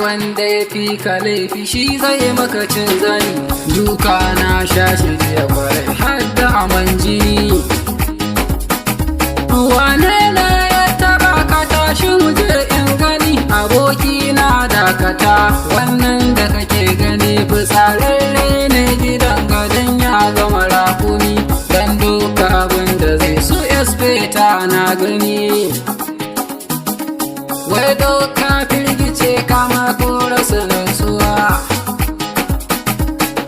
wanda ya fi ka laifi shi zai maka cin zani. Duka na sha shi jiya kwarai har da aman jini. Wane na ya taba ka tashi muje in gani? Aboki na dakata, wannan da kake gani fitsararre ne gidan gadon ya zama rakumi. Dan duka abin da zai so espeta na gani. Wai doka firgice kama ko rasa nutsuwa.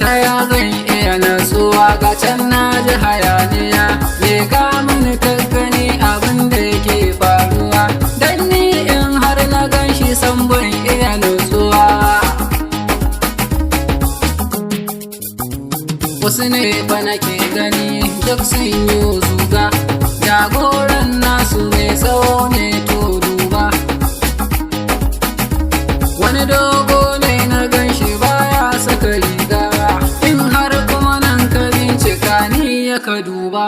Ta ya zan iya natsuwa ga can na ji hayaniya. Me ka mini ka gani abin da yake faruwa? Dan ni in har na gan shi san ban iya nutsuwa. Wasu ne fa nake gani duk sun yi zuga. Jagoran nasu mai tsawo ne to duba. Wani dogo ne na gan shi baya saka riga. In har kuma nan ka bincika ni ya ka duba.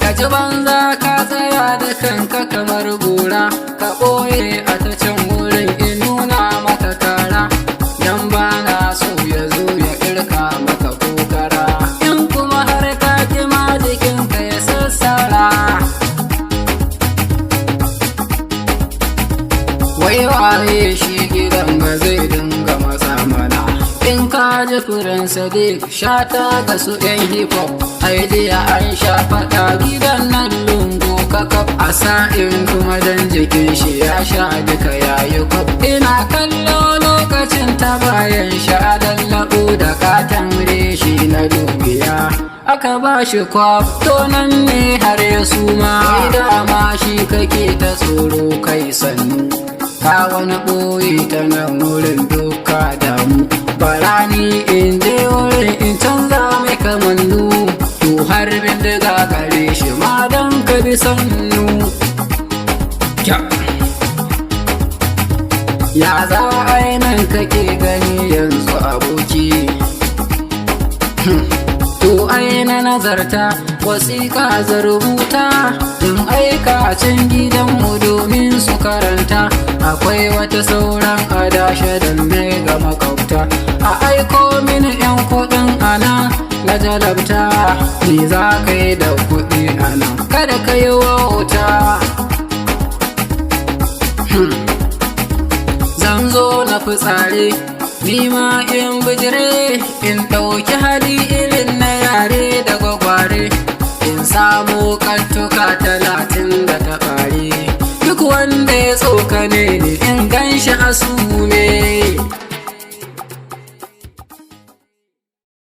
Ka ji banza ka tsaya da kanka kamar gora. Ka ɓoye a ta can wurin in nuna maka kara. Dan ba na so ya zo ya ƙirka maka kokara. In kuma har ka ji ma jikinka ya sassara. Wai waye shi gidan ga zai dinga matsa mana. In ka ji furen Sadiq Shata ga su yan hip hop. Idea an sha faɗa gidan nan lungu kakaf. A sa'in kuma dan jikin shi ya sha duka yayi kwaf. Ina kallo lokacin ta bayan sha lallabo da katon reshi na dubiya. Aka ba shi kwaf to nan ne har ya suma. Wai dama shi kake ta tsoro kai sannu. Ka wani ɓoye ta nan wurin doka damu. Barani in je wurin in canza mai kamannu. To har bindiga gare shi ma don ka bi sannu. Ya za a yi nan kake gani yanzu aboki. To ai na nazarta wasiƙa za rubuta. In aika can gidanmu domin su karanta. Akwai wata sauran adashe da mai ga makwabta. A aiko mini 'yan kuɗin ana na jalabta. Ni za ka yi da kuɗi ana kada ka yi wauta. Zan zo na fitsare ni ma in bijire. In ɗauki hali irin na yare da gwagware. In samo kantuka 30 da ta ɓare. Duk wanda ya tsokane ni in gan shi a sume.